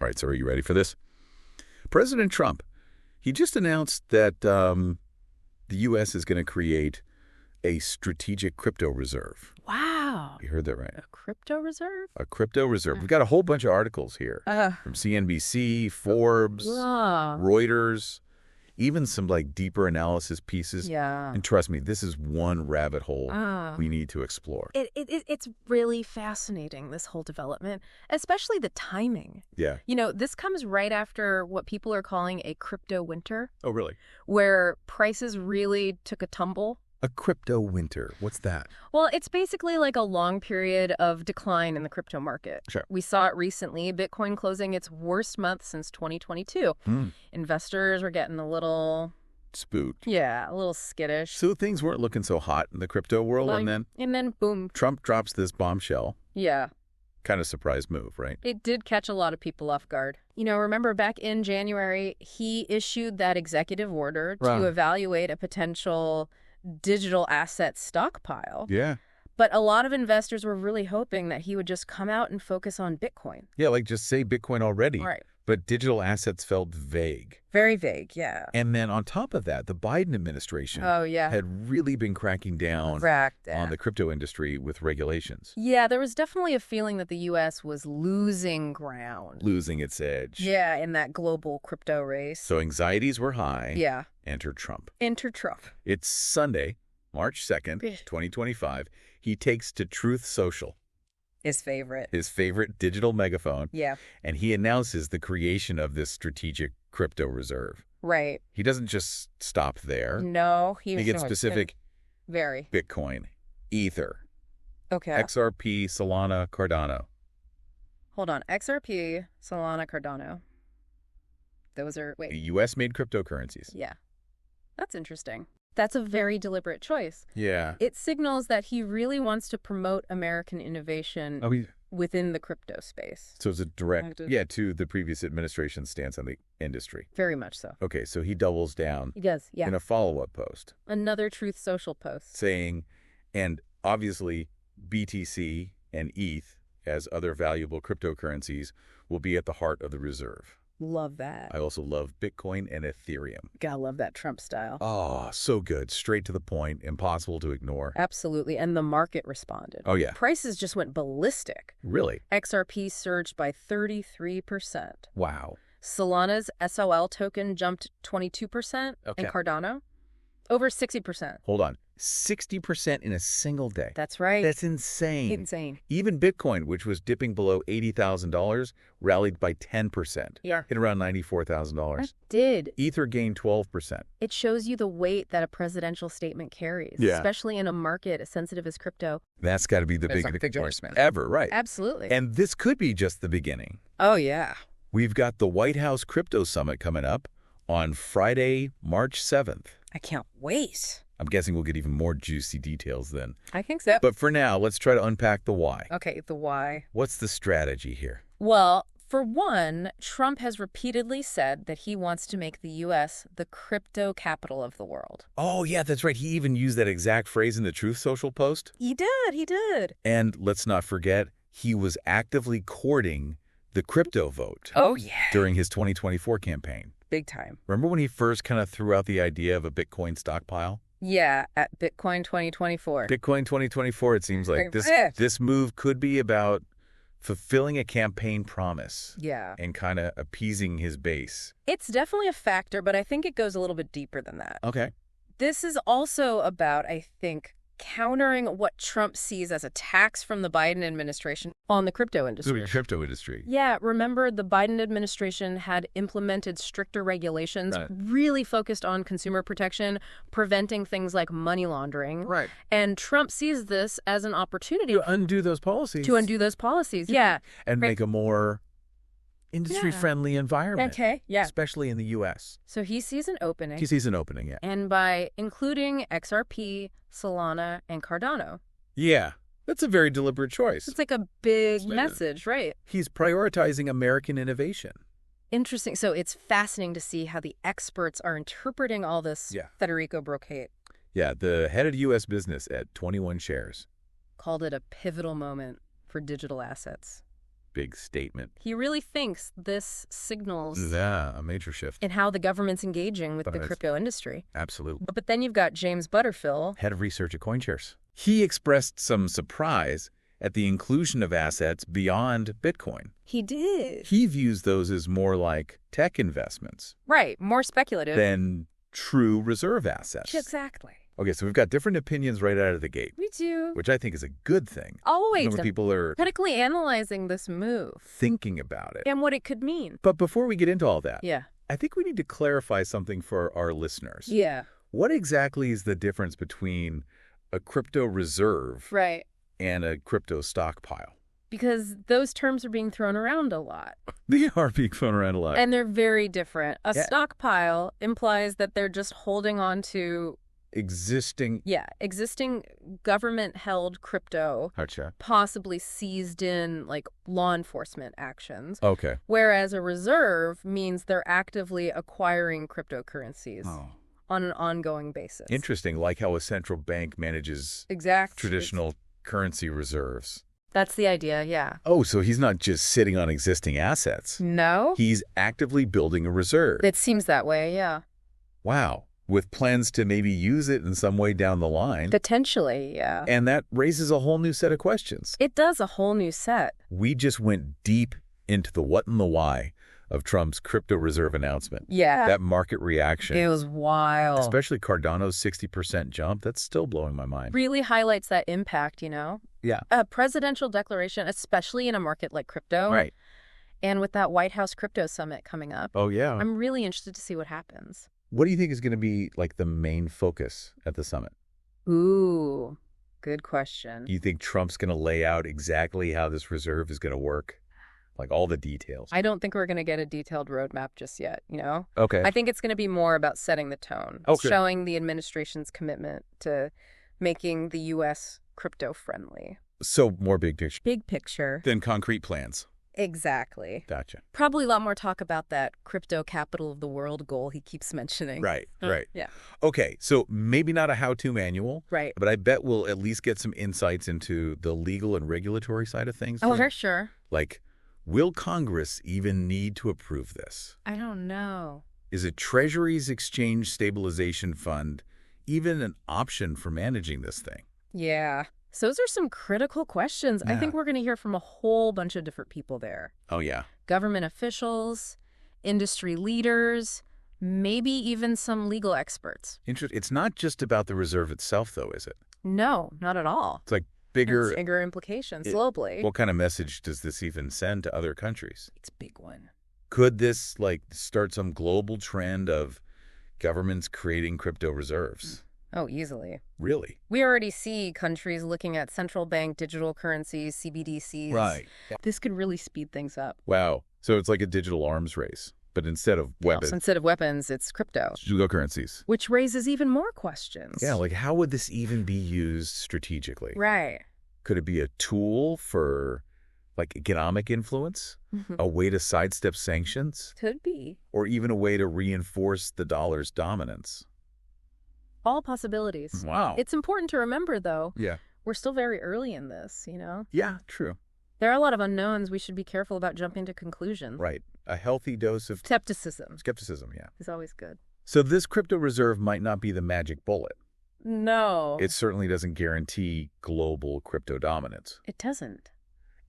All right, so are you ready for this? President Trump, he just announced that the U.S. is going to create a strategic crypto reserve. Wow. You heard that right. A crypto reserve? A crypto reserve. We've got a whole bunch of articles here from CNBC, Forbes, Reuters, even some deeper analysis pieces. Yeah. And trust me, this is one rabbit hole we need to explore. It's really fascinating, this whole development, especially the timing. Yeah. You know, this comes right after what people are calling a crypto winter. Oh, really? Where prices really took a tumble. A crypto winter. What's that? Well, it's basically like a long period of decline in the crypto market. Sure. We saw it recently, Bitcoin closing its worst month since 2022. Investors were getting a little... spooked. Yeah, a little skittish. So things weren't looking so hot in the crypto world, and then boom. Trump drops this bombshell. Yeah. Kind of surprise move, right? It did catch a lot of people off guard. You know, remember back in January, he issued that executive order to evaluate a potential digital asset stockpile. Yeah. But a lot of investors were really hoping that he would just come out and focus on Bitcoin. Yeah, just say Bitcoin already. Right. But digital assets felt vague. Very vague, yeah. And then on top of that, the Biden administration had really been cracking down on the crypto industry with regulations. Yeah, there was definitely a feeling that the U.S. was losing ground. Losing its edge. Yeah, in that global crypto race. So anxieties were high. Yeah. Enter Trump. Enter Trump. It's Sunday, March 2nd, 2025. He takes to Truth Social. His favorite digital megaphone. Yeah. And he announces the creation of this strategic crypto reserve. Right. He doesn't just stop there. No. He gets specific. Very. Bitcoin, Ether. Okay. XRP, Solana, Cardano. Hold on. XRP, Solana, Cardano. Those are, wait. U.S.-made cryptocurrencies. Yeah. That's interesting. That's a very deliberate choice. Yeah. It signals that he really wants to promote American innovation within the crypto space. So it's a direct, to the previous administration's stance on the industry. Very much so. Okay, so he doubles down. He does, yeah. In a follow-up post. Another Truth Social post. Saying, and obviously BTC and ETH, as other valuable cryptocurrencies, will be at the heart of the reserve. Love that. I also love Bitcoin and Ethereum. Gotta love that Trump style. Oh, so good. Straight to the point. Impossible to ignore. Absolutely. And the market responded. Oh, yeah. Prices just went ballistic. Really? XRP surged by 33%. Wow. Solana's SOL token jumped 22%. Okay. And Cardano, over 60%. Hold on. 60% in a single day. That's right. That's insane. Insane. Even Bitcoin, which was dipping below $80,000, rallied by 10%. Yeah. Hit around $94,000. It did. Ether gained 12%. It shows you the weight that a presidential statement carries, especially in a market as sensitive as crypto. That's got to be the biggest endorsement ever, right? Absolutely. And this could be just the beginning. Oh, yeah. We've got the White House Crypto Summit coming up on Friday, March 7th. I can't wait. I'm guessing we'll get even more juicy details then. I think so. But for now, let's try to unpack the why. Okay, the why. What's the strategy here? Well, for one, Trump has repeatedly said that he wants to make the U.S. the crypto capital of the world. Oh, yeah, that's right. He even used that exact phrase in the Truth Social post. He did. And let's not forget, he was actively courting the crypto vote. Oh, yeah. During his 2024 campaign. Big time. Remember when he first kind of threw out the idea of a Bitcoin stockpile? Yeah, at Bitcoin 2024. Bitcoin 2024, it seems like this move could be about fulfilling a campaign promise. Yeah. And kind of appeasing his base. It's definitely a factor, but I think it goes a little bit deeper than that. Okay. This is also about, I think, countering what Trump sees as attacks from the Biden administration on the crypto industry. The crypto industry. Yeah, remember the Biden administration had implemented stricter regulations, really focused on consumer protection, preventing things like money laundering. Right. And Trump sees this as an opportunity to undo those policies. Yeah. And make a more industry-friendly environment. Okay, yeah. Especially in the U.S. So he sees an opening. Yeah. And by including XRP, Solana, and Cardano. Yeah, that's a very deliberate choice. It's like a big message, right? He's prioritizing American innovation. Interesting. So it's fascinating to see how the experts are interpreting all this. Yeah. Federico Brokate. Yeah, the head of U.S. business at 21 Shares. Called it a pivotal moment for digital assets. big statement. He really thinks this signals a major shift in how the government's engaging with the crypto industry. Absolutely. But then you've got James Butterfill, head of research at CoinShares. He expressed some surprise at the inclusion of assets beyond Bitcoin. He did. He views those as more like tech investments. Right, more speculative. Than true reserve assets. Exactly. Okay, so we've got different opinions right out of the gate. We do. Which I think is a good thing. Always. When people are critically analyzing this move. Thinking about it. And what it could mean. But before we get into all that, yeah, I think we need to clarify something for our listeners. Yeah. What exactly is the difference between a crypto reserve and a crypto stockpile? Because those terms are being thrown around a lot. They are being thrown around a lot. And they're very different. A stockpile implies that they're just holding on to existing government-held crypto, possibly seized in like law enforcement actions. Okay. Whereas a reserve means they're actively acquiring cryptocurrencies. On an ongoing basis. Interesting, like how a central bank manages traditional currency reserves. That's the idea, yeah. Oh, so he's not just sitting on existing assets. No. He's actively building a reserve. It seems that way, yeah. Wow. With plans to maybe use it in some way down the line. Potentially, yeah. And that raises a whole new set of questions. It does, a whole new set. We just went deep into the what and the why of Trump's crypto reserve announcement. Yeah. That market reaction. It was wild. Especially Cardano's 60% jump. That's still blowing my mind. Really highlights that impact, you know? Yeah. A presidential declaration, especially in a market like crypto. Right. And with that White House crypto summit coming up. Oh, yeah. I'm really interested to see what happens. What do you think is going to be like the main focus at the summit? Ooh, good question. Do you think Trump's going to lay out exactly how this reserve is going to work? Like all the details? I don't think we're going to get a detailed roadmap just yet, you know? Okay. I think it's going to be more about setting the tone. Okay. Showing the administration's commitment to making the U.S. crypto-friendly. So more big picture. Big picture. Than concrete plans. Exactly. Gotcha. Probably a lot more talk about that crypto capital of the world goal he keeps mentioning. Right, right. Yeah. Okay, so maybe not a how-to manual. Right. But I bet we'll at least get some insights into the legal and regulatory side of things. Oh, for sure. Like, will Congress even need to approve this? I don't know. Is a Treasury's Exchange Stabilization Fund even an option for managing this thing? Yeah. So those are some critical questions. Yeah. I think we're going to hear from a whole bunch of different people there. Oh, yeah. Government officials, industry leaders, maybe even some legal experts. It's not just about the reserve itself, though, is it? No, not at all. It's like bigger implications globally. What kind of message does this even send to other countries? It's a big one. Could this start some global trend of governments creating crypto reserves? Oh, easily. Really? We already see countries looking at central bank digital currencies, CBDCs. Right. This could really speed things up. Wow. So it's like a digital arms race, but instead of weapons. So instead of weapons, it's crypto. Cryptocurrencies. Which raises even more questions. Yeah, like how would this even be used strategically? Right. Could it be a tool for like economic influence? A way to sidestep sanctions? Could be. Or even a way to reinforce the dollar's dominance? All possibilities. Wow. It's important to remember, though, yeah, we're still very early in this, you know? Yeah, true. There are a lot of unknowns. We should be careful about jumping to conclusions. Right. A healthy dose of skepticism. Skepticism, yeah. Is always good. So this crypto reserve might not be the magic bullet. No. It certainly doesn't guarantee global crypto dominance. It doesn't.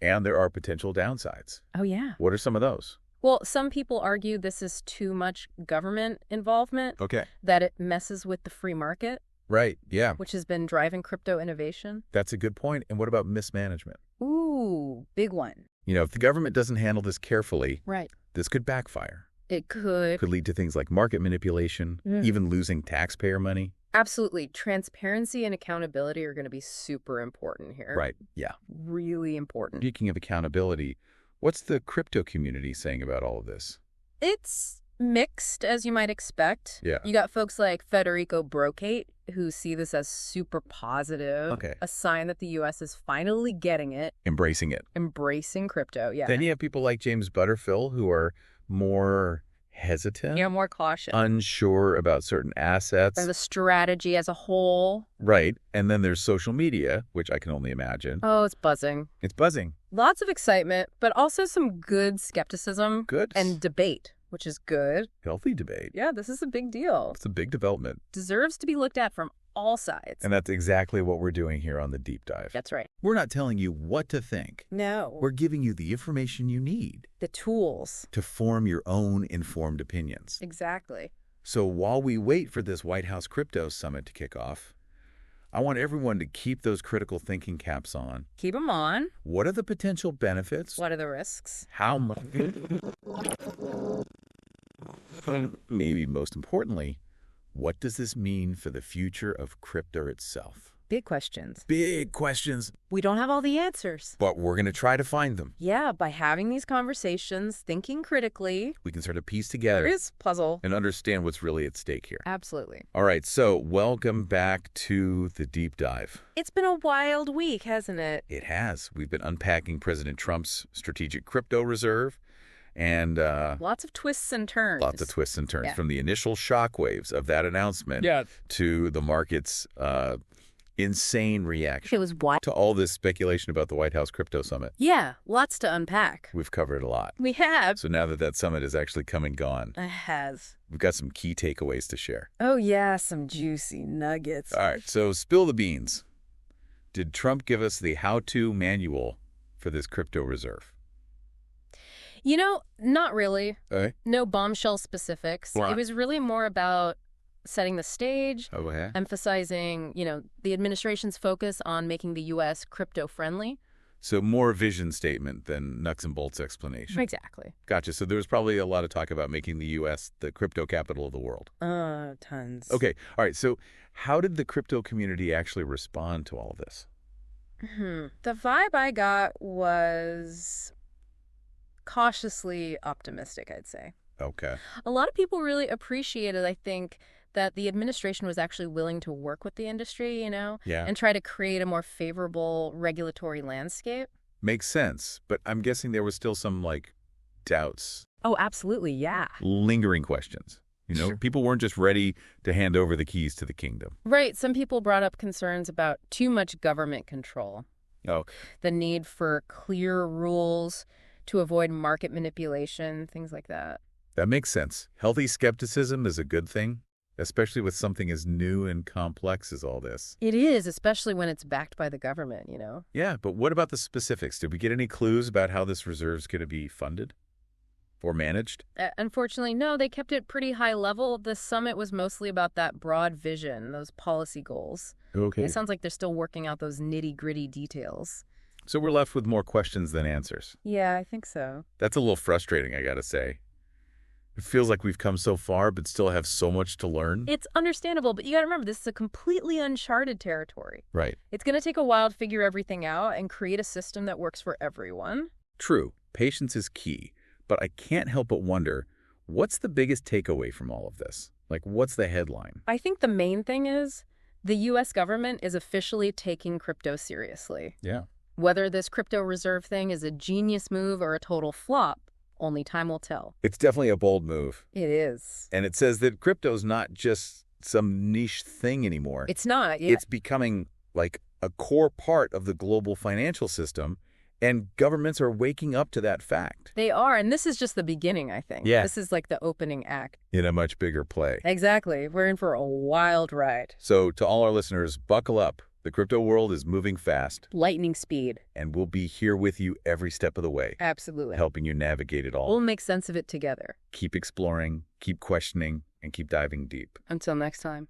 And there are potential downsides. Oh, yeah. What are some of those? Well, some people argue this is too much government involvement. Okay. That it messes with the free market. Right, yeah. Which has been driving crypto innovation. That's a good point. And what about mismanagement? Ooh, big one. You know, if the government doesn't handle this carefully, right, this could backfire. It could. Could lead to things like market manipulation, even losing taxpayer money. Absolutely. Transparency and accountability are going to be super important here. Right, yeah. Really important. Speaking of accountability, what's the crypto community saying about all of this? It's mixed, as you might expect. Yeah. You got folks like Federico Brokate who see this as super positive. Okay. A sign that the U.S. is finally getting it. Embracing it. Embracing crypto, yeah. Then you have people like James Butterfill who are more hesitant. Yeah, more cautious. Unsure about certain assets. Or the strategy as a whole. Right. And then there's social media, which I can only imagine. Oh, it's buzzing. It's buzzing. Lots of excitement, but also some good skepticism. Good. And debate, which is good. Healthy debate. Yeah, this is a big deal. It's a big development. Deserves to be looked at from all sides. And that's exactly what we're doing here on the Deep Dive. That's right. We're not telling you what to think. No. We're giving you the information you need The tools. to form your own informed opinions. Exactly. So while we wait for this White House Crypto Summit to kick off, I want everyone to keep those critical thinking caps on. Keep them on. What are the potential benefits? What are the risks? How much? Maybe most importantly, what does this mean for the future of crypto itself? Big questions. Big questions, We don't have all the answers. but we're going to try to find them. Yeah, by having these conversations, thinking critically, We can start to piece there together is puzzle. and understand what's really at stake here. Absolutely. All right, so welcome back to the Deep Dive. It's been a wild week, hasn't it? It has. We've been unpacking President Trump's strategic crypto reserve and Lots of twists and turns. lots of twists and turns Yeah. from the initial shockwaves of that announcement to the market's insane reaction It was wild. to all this speculation about the White House Crypto Summit. Yeah, lots to unpack. We've covered a lot. We have. So now that that summit is actually come and gone, It has. we've got some key takeaways to share. Oh, yeah, some juicy nuggets. All right, so spill the beans. Did Trump give us the how-to manual for this crypto reserve? You know, not really. Okay. No bombshell specifics. Right. It was really more about setting the stage, Okay. emphasizing, the administration's focus on making the U.S. crypto-friendly. So more vision statement than nuts and bolts explanation. Exactly. Gotcha. So there was probably a lot of talk about making the U.S. the crypto capital of the world. Tons. Okay. All right. So how did the crypto community actually respond to all of this? The vibe I got was cautiously optimistic, I'd say. Okay. A lot of people really appreciated, I think, that the administration was actually willing to work with the industry, Yeah. and try to create a more favorable regulatory landscape. Makes sense. But I'm guessing there was still some, doubts, Oh, absolutely, yeah. lingering questions. Sure. People weren't just ready to hand over the keys to the kingdom. Right. Some people brought up concerns about too much government control, Oh, the need for clear rules to avoid market manipulation, things like that. that makes sense. Healthy skepticism is a good thing, especially with something as new and complex as all this. It is, especially when it's backed by the government, Yeah, but what about the specifics? Did we get any clues about how this reserve's going to be funded or managed? Unfortunately, no, they kept it pretty high level. The summit was mostly about that broad vision, those policy goals. Okay. It sounds like they're still working out those nitty-gritty details. So we're left with more questions than answers. Yeah, I think so. That's a little frustrating, I gotta say. It feels like we've come so far, but still have so much to learn. It's understandable, but you got to remember, this is a completely uncharted territory. Right. It's going to take a while to figure everything out and create a system that works for everyone. True. Patience is key. But I can't help but wonder, what's the biggest takeaway from all of this? What's the headline? I think the main thing is the U.S. government is officially taking crypto seriously. Yeah. Whether this crypto reserve thing is a genius move or a total flop, only time will tell. It's definitely a bold move. It is. And it says that crypto's not just some niche thing anymore. It's not. Yeah. It's becoming a core part of the global financial system, and governments are waking up to that fact. They are, and this is just the beginning, I think. Yeah. This is like the opening act. In a much bigger play. Exactly. We're in for a wild ride. So to all our listeners, buckle up. The crypto world is moving fast, Lightning speed. and we'll be here with you every step of the way, Absolutely. helping you navigate it all. We'll make sense of it together. Keep exploring, keep questioning, and keep diving deep. Until next time.